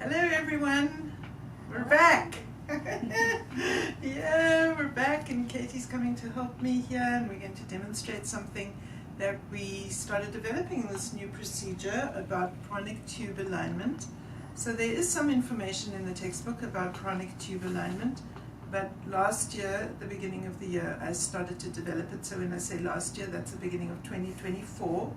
Hello everyone, we're back. Yeah, we're back and Katie's coming to help me here and we're going to demonstrate something that we started developing, this new procedure about pranic tube alignment. So there is some information in the textbook about pranic tube alignment, but last year, the beginning of the year, I started to develop it. So when I say last year, that's the beginning of 2024.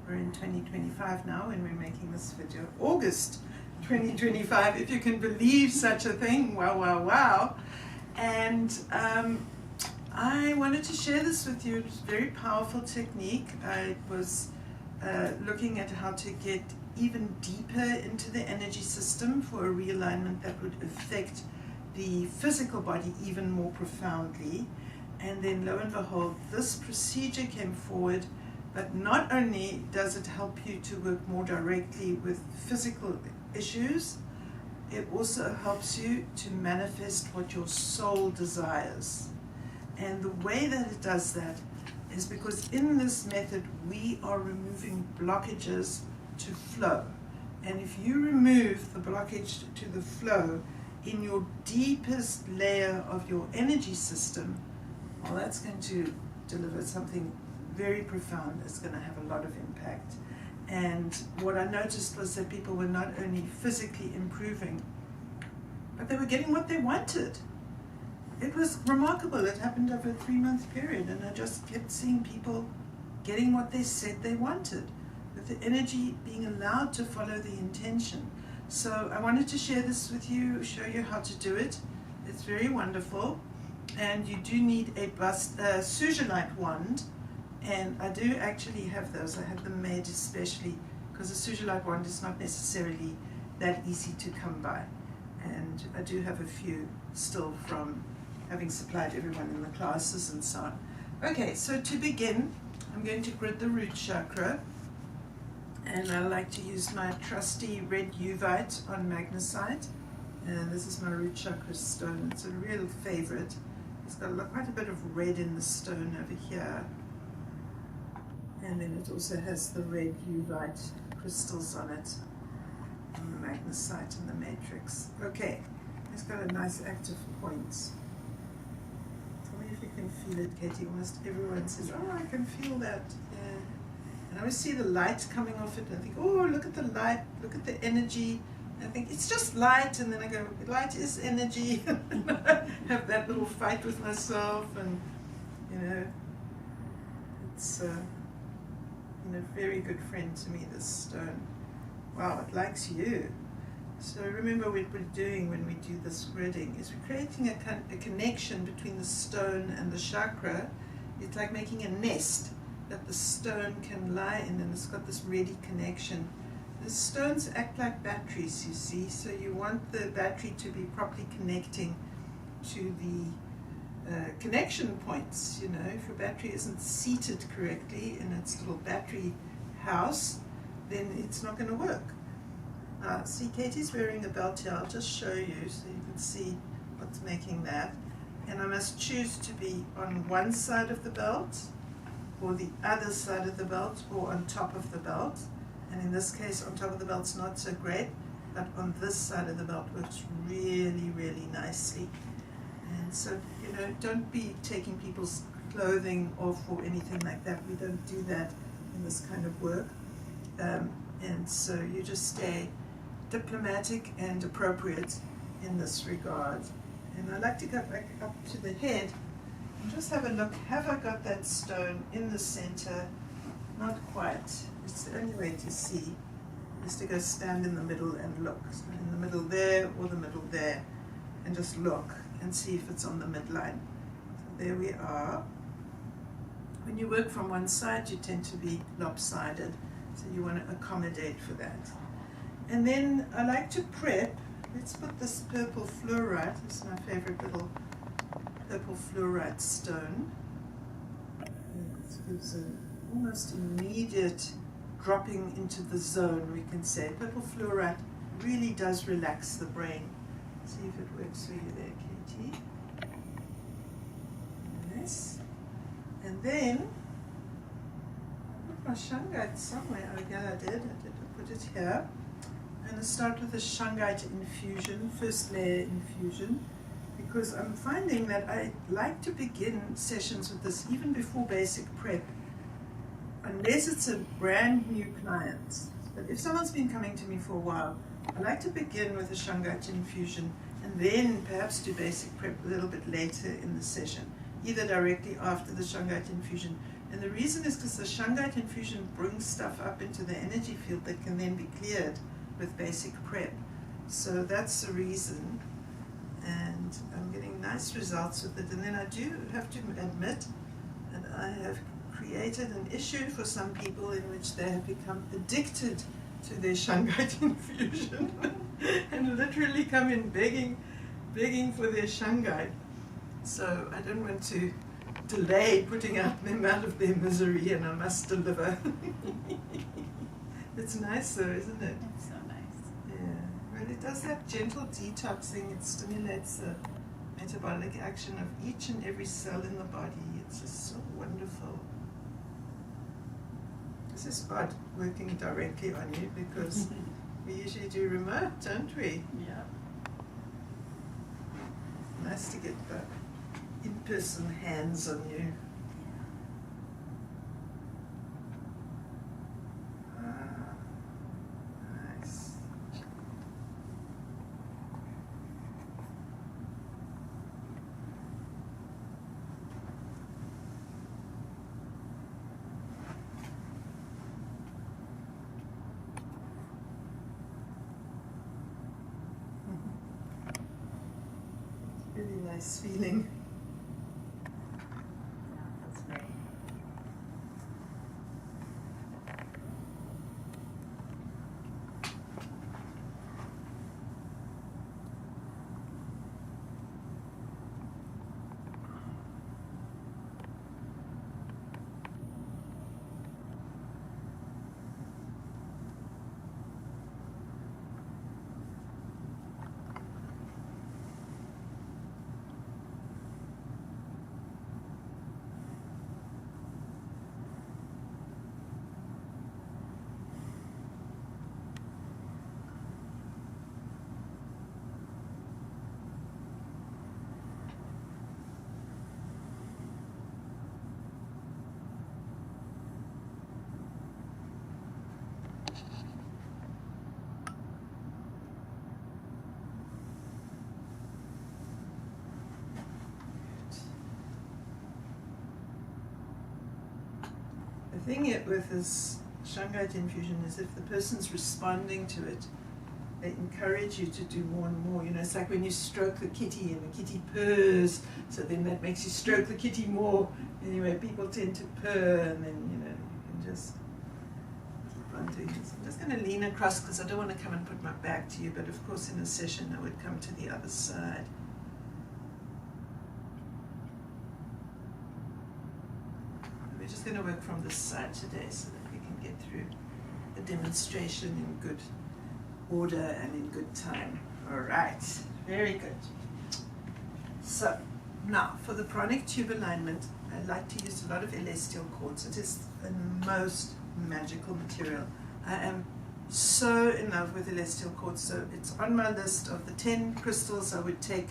We're in 2025 now and we're making this video August 2025, if you can believe such a thing. Wow, wow, wow. And I wanted to share this with you. It's a very powerful technique. I was looking at how to get even deeper into the energy system for a realignment that would affect the physical body even more profoundly. And then lo and behold, this procedure came forward. But not only does it help you to work more directly with physical issues, it also helps you to manifest what your soul desires. And the way that it does that is because in this method we are removing blockages to flow. And if you remove the blockage to the flow in your deepest layer of your energy system, well, that's going to deliver something very profound. It's going to have a lot of impact. And what I noticed was that people were not only physically improving, but they were getting what they wanted. It was remarkable. It happened over a 3-month period, and I just kept seeing people getting what they said they wanted, with the energy being allowed to follow the intention. So I wanted to share this with you, show you how to do it. It's very wonderful, and you do need a Sugilite wand. And I do actually have those. I have them made especially because a Sugilite wand is not necessarily that easy to come by. And I do have a few still from having supplied everyone in the classes and so on. Okay, so to begin, I'm going to grid the root chakra. And I like to use my trusty red Uvite on magnesite. And this is my root chakra stone. It's a real favorite. It's got quite a bit of red in the stone over here. And then it also has the red Uvite crystals on it, and the magnesite and the matrix. Okay, it's got a nice active point. Tell me if you can feel it, Katie. Almost everyone says, oh, I can feel that. Yeah. And I always see the light coming off it, and I think, oh, look at the light, look at the energy. And I think, it's just light, and then I go, light is energy. And I have that little fight with myself, and, you know, it's a very good friend to me, this stone. Wow, it likes you. So remember what we're doing when we do this gridding is we're creating a connection between the stone and the chakra. It's like making a nest that the stone can lie in, and it's got this ready connection. The stones act like batteries, you see, so you want the battery to be properly connecting to the connection points. You know, if your battery isn't seated correctly in its little battery house, then it's not going to work. See, Katie's wearing a belt here. I'll just show you so you can see what's making that. And I must choose to be on one side of the belt, or the other side of the belt, or on top of the belt. And in this case, on top of the belt's not so great, but on this side of the belt works really, really nicely. And so, you know, don't be taking people's clothing off or anything like that. We don't do that in this kind of work. And so you just stay diplomatic and appropriate in this regard. And I like to go back up to the head and just have a look. Have I got that stone in the center? Not quite. It's the only way to see is to go stand in the middle and look. So in the middle there or the middle there, and just look and see if it's on the midline. So there we are. When you work from one side, you tend to be lopsided, so you want to accommodate for that. And then I like to prep. Let's put this purple fluorite. This is my favorite little purple fluorite stone. It gives an almost immediate dropping into the zone, we can say. Purple fluorite really does relax the brain. See if it works for you there, Katie. Nice. And then I put my Shungite somewhere. Oh yeah, I did. I put it here. going to start with a Shungite infusion, first layer infusion, because I'm finding that I like to begin sessions with this even before basic prep, unless it's a brand new client. But if someone's been coming to me for a while, I like to begin with a Shungite infusion and then perhaps do basic prep a little bit later in the session, either directly after the Shungite infusion. And the reason is because the Shungite infusion brings stuff up into the energy field that can then be cleared with basic prep. So that's the reason. And I'm getting nice results with it. And then I do have to admit that I have created an issue for some people in which they have become addicted to their Shungite infusion and literally come in begging for their Shungite. So I don't want to delay putting them out of their misery, and I must deliver. It's nice though, isn't it? It's so nice. Yeah. Well, it does that gentle detoxing. It stimulates the metabolic action of each and every cell in the body. It's just so wonderful. This is odd working directly on you because we usually do remote, don't we? Yeah. Nice to get the in-person hands on you. Ah, nice. Really nice feeling. Yeah, that's great. The thing with this Shungite infusion is if the person's responding to it, they encourage you to do more and more. You know, it's like when you stroke the kitty and the kitty purrs, so then that makes you stroke the kitty more. Anyway, people tend to purr, and then, you know, you can just keep on doing this. I'm just going to lean across because I don't want to come and put my back to you, but of course in a session I would come to the other side. We're just going to work from this side today so that we can get through the demonstration in good order and in good time. All right, very good. So now for the Pronic tube alignment, I like to use a lot of celestial quartz. It is the most magical material. I am so in love with celestial quartz, so it's on my list of the 10 crystals I would take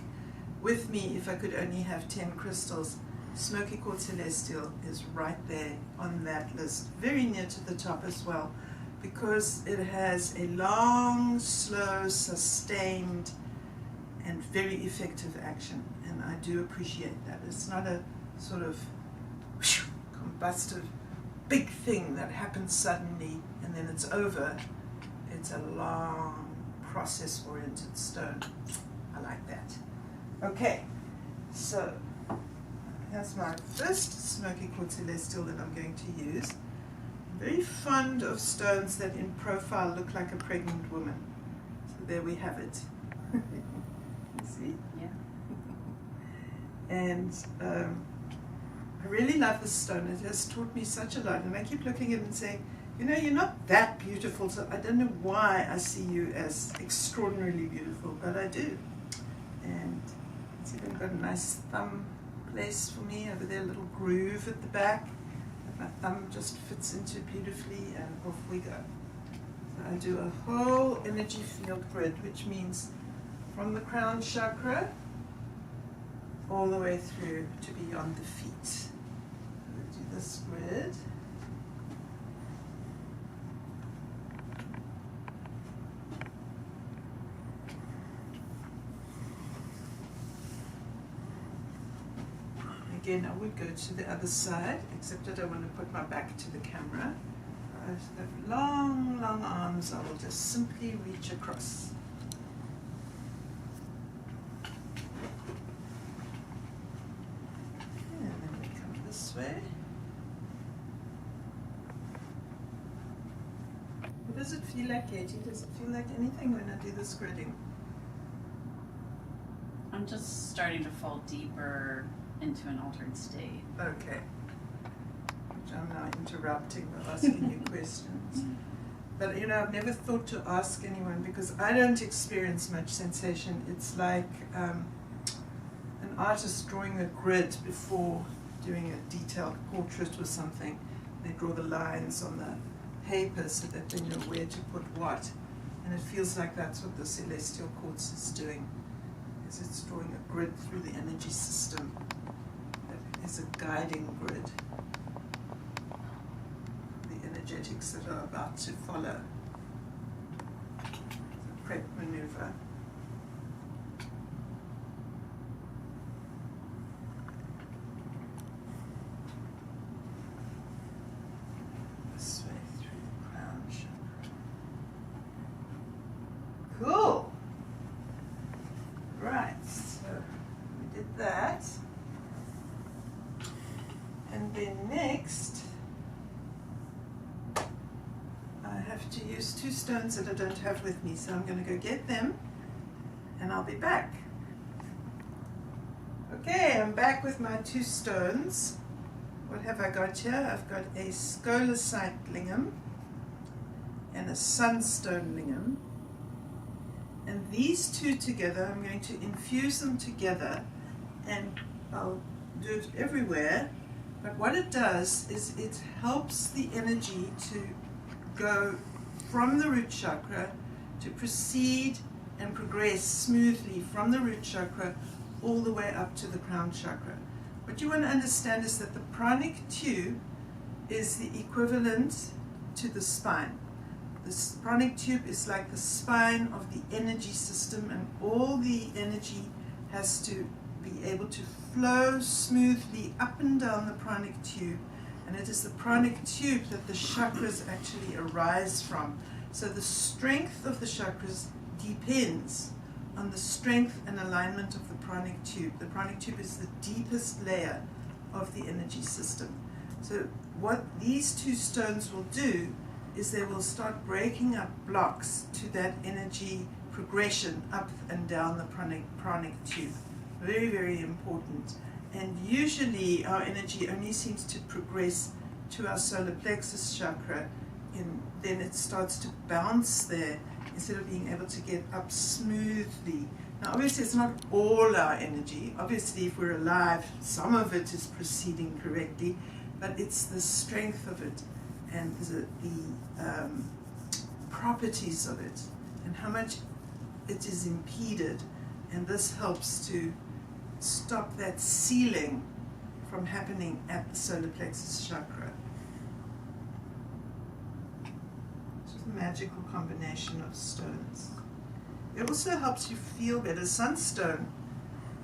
with me if I could only have 10 crystals. Smoky Quartz Celestial is right there on that list, very near to the top as well, because it has a long, slow, sustained, and very effective action, and I do appreciate that. It's not a sort of combustive big thing that happens suddenly and then it's over. It's a long, process-oriented stone. I like that. Okay, so here's my first Smoky Quartz Celestial that I'm going to use. I'm very fond of stones that in profile look like a pregnant woman. So there we have it. You see? Yeah. And I really love this stone. It has taught me such a lot. And I keep looking at it and saying, you know, you're not that beautiful, so I don't know why I see you as extraordinarily beautiful, but I do. And it's even got a nice thumb place for me over there, a little groove at the back that my thumb just fits into beautifully, and off we go. I do a whole energy field grid, which means from the crown chakra all the way through to beyond the feet. We'll do this grid. Again, I would go to the other side, except I don't want to put my back to the camera. I have long, long arms. I will just simply reach across. And then we come this way. What does it feel like, Katie? Does it feel like anything when I do this gridding? I'm just starting to fall deeper into an altered state. Okay. Which I'm now interrupting by asking you questions. But you know, I've never thought to ask anyone because I don't experience much sensation. It's like an artist drawing a grid before doing a detailed portrait or something. They draw the lines on the paper so that they know where to put what. And it feels like that's what the celestial quartz is doing. Is it's drawing a grid through the energy system. Is a guiding grid. The energetics that are about to follow. It's a prep maneuver. This way through the crown chakra. Cool. Right, so we did that. And then next, I have to use two stones that I don't have with me, so I'm going to go get them, and I'll be back. Okay, I'm back with my two stones. What have I got here? I've got a Scolecite lingam and a sunstone lingam. And these two together, I'm going to infuse them together, and I'll do it everywhere. But what it does is it helps the energy to go from the root chakra to proceed and progress smoothly from the root chakra all the way up to the crown chakra. What you want to understand is that the pranic tube is the equivalent to the spine. The pranic tube is like the spine of the energy system, and all the energy has to be able to flow smoothly up and down the pranic tube, and it is the pranic tube that the chakras actually arise from. So the strength of the chakras depends on the strength and alignment of the pranic tube. The pranic tube is the deepest layer of the energy system. So what these two stones will do is they will start breaking up blocks to that energy progression up and down the pranic tube. Very, very important. And usually our energy only seems to progress to our solar plexus chakra, and then it starts to bounce there instead of being able to get up smoothly. Now obviously it's not all our energy. Obviously if we're alive, some of it is proceeding correctly, but it's the strength of it and the properties of it and how much it is impeded, and this helps to stop that sealing from happening at the solar plexus chakra. It's just a magical combination of stones. It also helps you feel better. Sunstone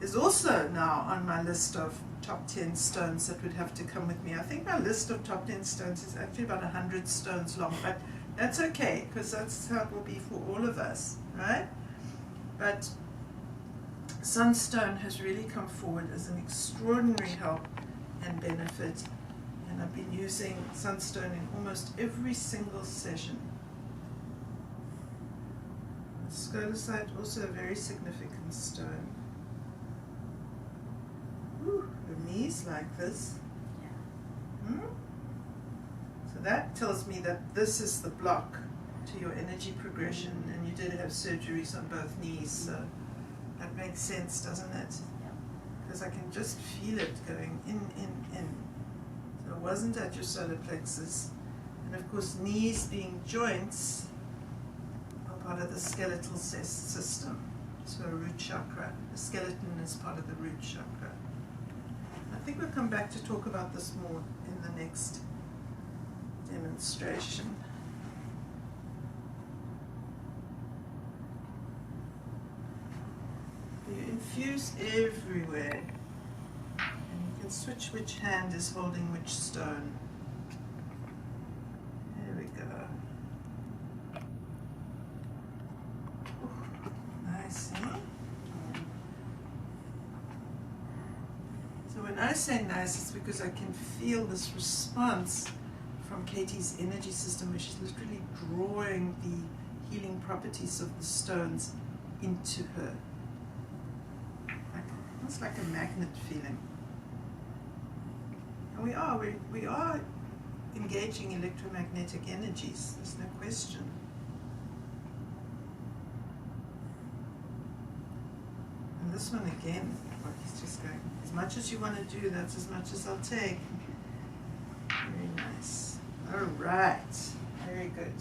is also now on my list of top 10 stones that would have to come with me. I think my list of top 10 stones is actually about 100 stones long, but that's okay, because that's how it will be for all of us, right? But sunstone has really come forward as an extraordinary help and benefit, and I've been using sunstone in almost every single session. Scolecite, also a very significant stone. Ooh, the knees like this. Yeah. So that tells me that this is the block to your energy progression, and you did have surgeries on both knees, so that makes sense, doesn't it? Because I can just feel it going in. So it wasn't at your solar plexus. And of course, knees being joints, part of the skeletal system. So root chakra. The skeleton is part of the root chakra. I think we'll come back to talk about this more in the next demonstration. You infuse everywhere, and you can switch which hand is holding which stone. There we go. Ooh, nice, eh? So when I say nice, it's because I can feel this response from Katie's energy system, where she's literally drawing the healing properties of the stones into her. It's like a magnet feeling. And we are engaging electromagnetic energies, there's no question. And this one again, like he's just going, as much as you want to do, that's as much as I'll take. Very nice. All right, very good.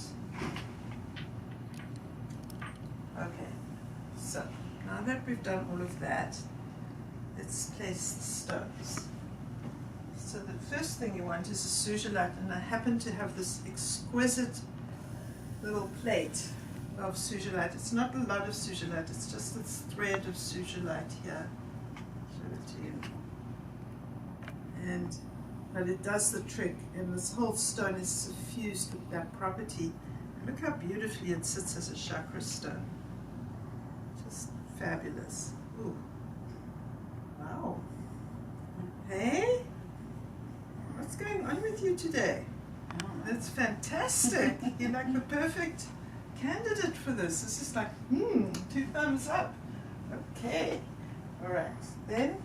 Okay, so now that we've done all of that, let's place the stones. So the first thing you want is a Sugilite, and I happen to have this exquisite little plate of Sugilite. It's not a lot of Sugilite, it's just this thread of Sugilite here. Show it to you. But it does the trick, and this whole stone is suffused with that property. And look how beautifully it sits as a chakra stone. Just fabulous. Ooh. Wow. Hey? What's going on with you today? That's fantastic. You're like the perfect candidate for this. This is like, 2 thumbs up. Okay. All right. Then,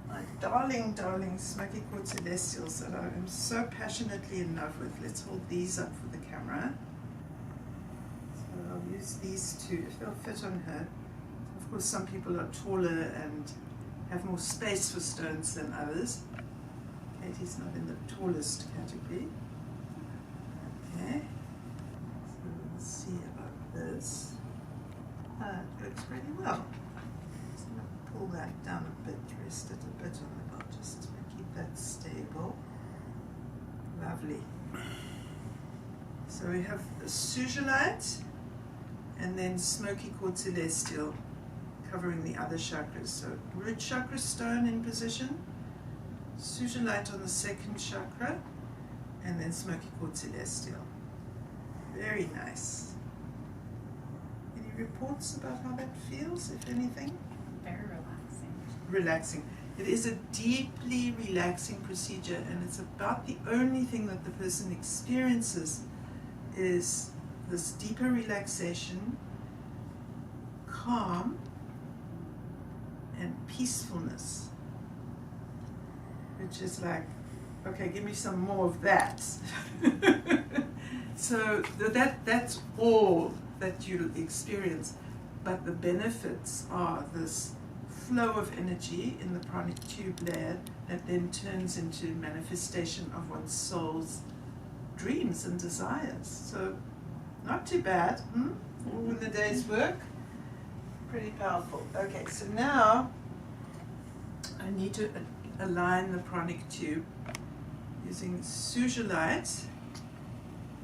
my darling, darling Smoky Quartz Elestials that I am so passionately in love with. Let's hold these up for the camera. So I'll use these two if they'll fit on her. Of course, some people are taller and have more space for stones than others. Katie's not in the tallest category. Okay, so we'll see about this. It works pretty well. Just going to pull that down a bit, rest it a bit on the bottom, just to keep that stable. Lovely. So we have the Sugilite and then Smoky Quartz Celestial covering the other chakras. So root chakra stone in position, Sugilite on the second chakra, and then Smoky Quartz Celestial. Very nice. Any reports about how that feels, if anything? Very relaxing. Relaxing. It is a deeply relaxing procedure, and it's about the only thing that the person experiences is this deeper relaxation, calm, and peacefulness, which is like, okay, give me some more of that. So that's all that you'll experience, but the benefits are this flow of energy in the pranic tube layer that then turns into manifestation of one's soul's dreams and desires. So not too bad, all in the day's work. Pretty powerful. Okay, so now I need to align the pranic tube using Sugilite.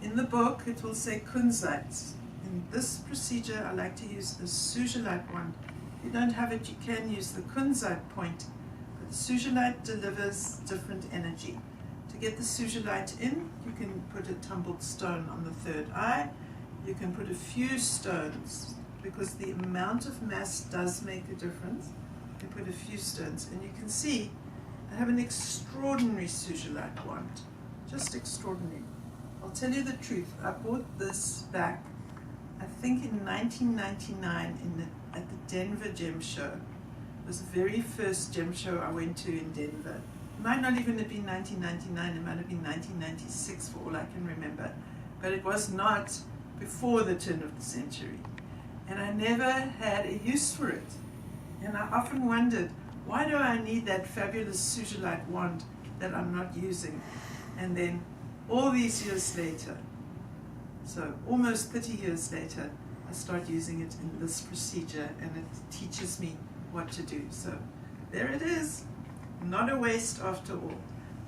In the book it will say kunzite. In this procedure I like to use the Sugilite one. If you don't have it, you can use the kunzite point, but the Sugilite delivers different energy. To get the Sugilite in, you can put a tumbled stone on the third eye. You can put a few stones, because the amount of mass does make a difference. You put a few stones, and you can see I have an extraordinary Sugilite wand, just extraordinary. I'll tell you the truth, I bought this back, I think in 1999 at the Denver Gem Show. It was the very first gem show I went to in Denver. It might not even have been 1999, it might have been 1996 for all I can remember. But it was not before the turn of the century. And I never had a use for it. And I often wondered, why do I need that fabulous Sugilite wand that I'm not using? And then all these years later, So almost 30 years later, I start using it in this procedure, and it teaches me what to do. So there it is, not a waste after all.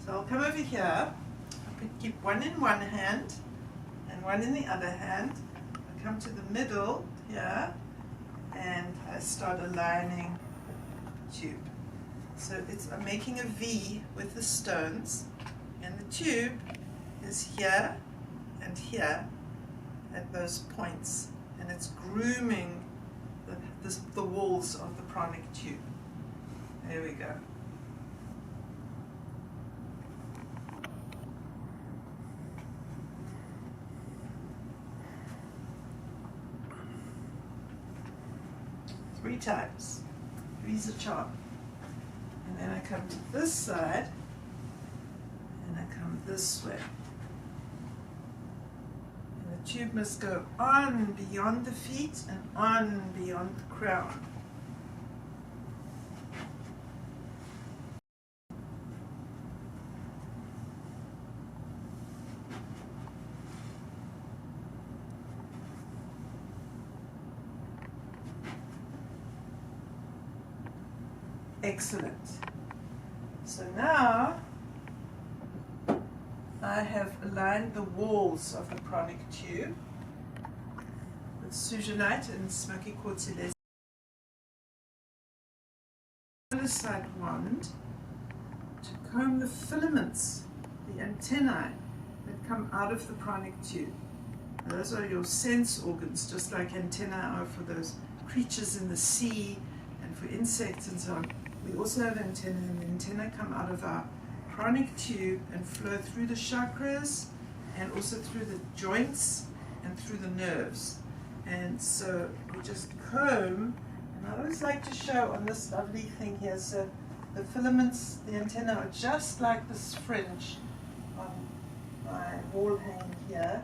So I'll come over here, I could keep one in one hand and one in the other hand. I come to the middle here, and I start aligning the tube. So I'm making a V with the stones, and the tube is here and here at those points, and it's grooming the walls of the pranic tube. There we go. Three times. Three's a charm. And then I come to this side, and I come this way. And the tube must go on beyond the feet and on beyond the crown. Excellent. So now I have aligned the walls of the Pronic tube with Sugilite and Smoky Quartz Elestials. Scolecite wand to comb the filaments, the antennae that come out of the Pronic tube. Now, those are your sense organs, just like antennae are for those creatures in the sea and for insects and so on. We also have antennae, and the antennae come out of our pranic tube and flow through the chakras and also through the joints and through the nerves. And so we just comb, and I always like to show on this lovely thing here, so the filaments, the antennae are just like this fringe on my wall hanging here.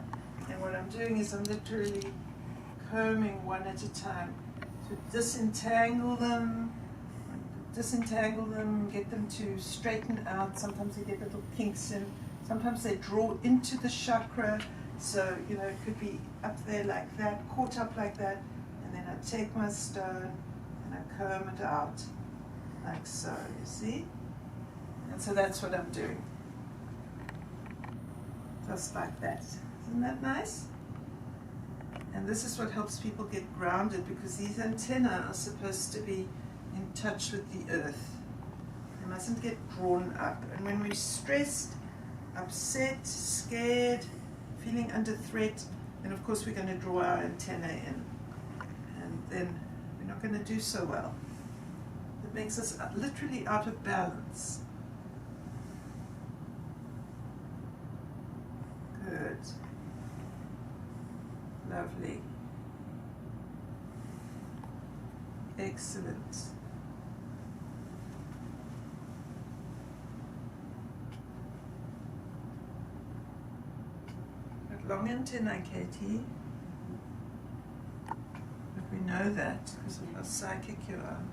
And what I'm doing is I'm literally combing one at a time to disentangle them, get them to straighten out. Sometimes they get little kinks in, sometimes they draw into the chakra, so you know, it could be up there like that, caught up like that, and then I take my stone and I comb it out like so, you see? And so that's what I'm doing, just like that. Isn't that nice? And this is what helps people get grounded, because these antennae are supposed to be in touch with the earth. They mustn't get drawn up. And when we're stressed, upset, scared, feeling under threat, then of course we're going to draw our antennae in. And then we're not going to do so well. It makes us literally out of balance. Good. Lovely. Excellent. Long antennae, Katie. But we know that because of how psychic you are.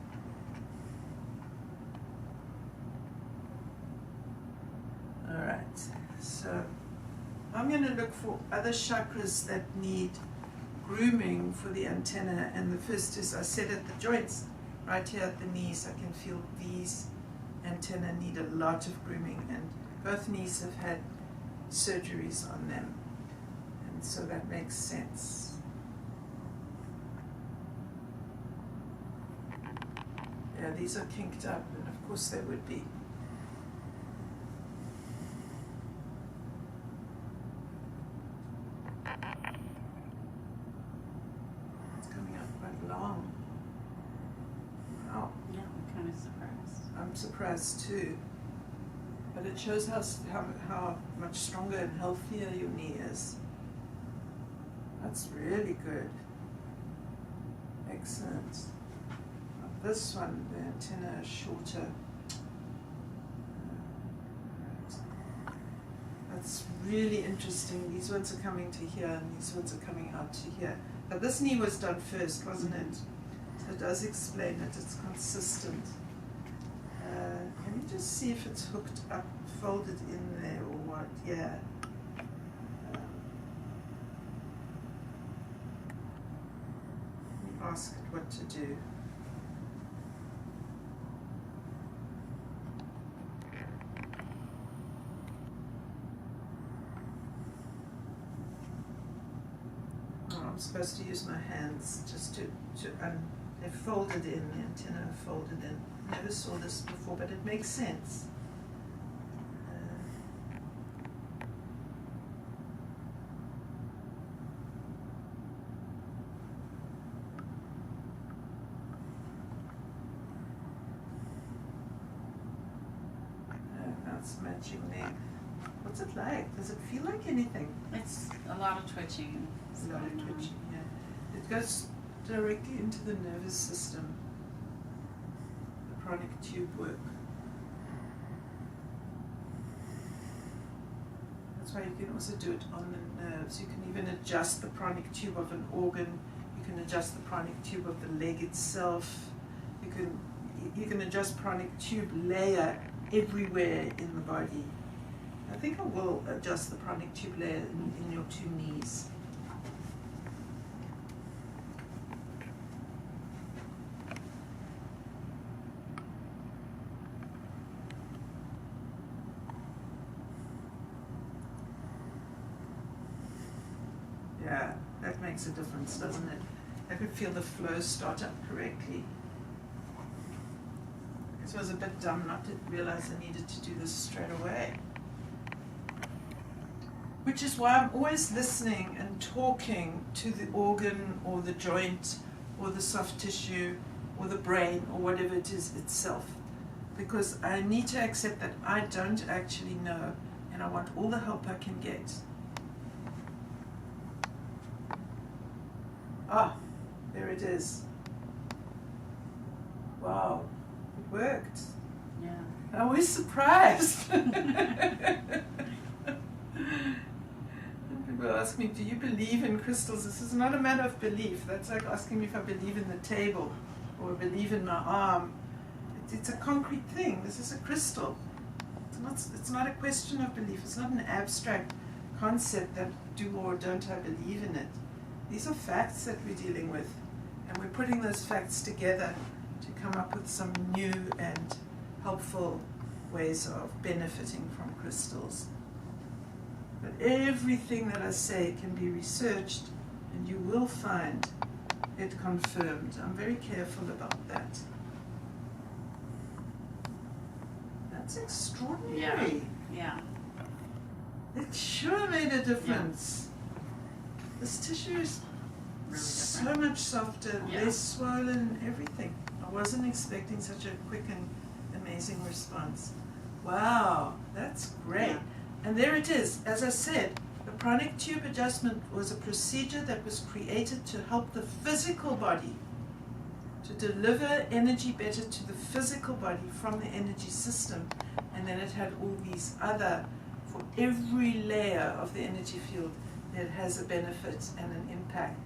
Alright, so I'm going to look for other chakras that need grooming for the antenna, and the first is, I said, at the joints, right here at the knees. I can feel these antennae need a lot of grooming, and both knees have had surgeries on them. So that makes sense. Yeah, these are kinked up, and of course they would be. It's coming out quite long. Wow. Yeah, I'm kind of surprised. I'm surprised too. But it shows how much stronger and healthier your knee is. That's really good. Excellent. Now this one, the antenna is shorter. That's really interesting. These ones are coming to here, and these ones are coming out to here. But this knee was done first, wasn't it? So it does explain it. It's consistent. Let me just see if it's hooked up, folded in there, or what. Yeah. ask it what to do. Oh, I'm supposed to use my hands just to they're folded in, the antenna are folded in. Never saw this before, but it makes sense. It's matching there. What's it like? Does it feel like anything? It's a lot of twitching. A lot of twitching, yeah. It goes directly into the nervous system. The pranic tube work. That's why you can also do it on the nerves. You can even adjust the pranic tube of an organ. You can adjust the pranic tube of the leg itself. You can adjust pranic tube layer everywhere in the body. I think I will adjust the pranic tube layer in your two knees. Yeah, that makes a difference, doesn't it? I could feel the flow start up correctly. So I was a bit dumb not to realize I needed to do this straight away. Which is why I'm always listening and talking to the organ or the joint or the soft tissue or the brain or whatever it is itself. Because I need to accept that I don't actually know, and I want all the help I can get. Ah, there it is. Wow. Worked. Yeah. I'm always surprised. People ask me, do you believe in crystals? This is not a matter of belief. That's like asking me if I believe in the table or believe in my arm. It's a concrete thing. This is a crystal. It's not a question of belief. It's not an abstract concept that do or don't I believe in it. These are facts that we're dealing with, and we're putting those facts together to come up with some new and helpful ways of benefiting from crystals. But everything that I say can be researched, and you will find it confirmed. I'm very careful about that. That's extraordinary. Yeah. It sure made a difference. This tissue is Really so different. much softer, Yeah. less swollen, everything. I wasn't expecting such a quick and amazing response. Wow, that's great. Yeah. And there it is. As I said, the pranic tube adjustment was a procedure that was created to help the physical body to deliver energy better to the physical body from the energy system. And then it had all these other, for every layer of the energy field, it has a benefit and an impact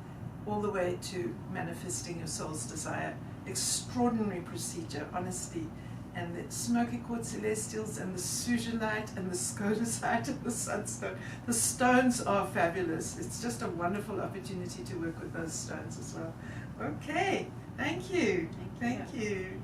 all the way to manifesting your soul's desire. Extraordinary procedure, honestly. And the Smoky Quartz Elestials and the Sugilite and the Scolecite and the Sunstone. The stones are fabulous. It's just a wonderful opportunity to work with those stones as well. Okay, thank you. Thank you. Thank you.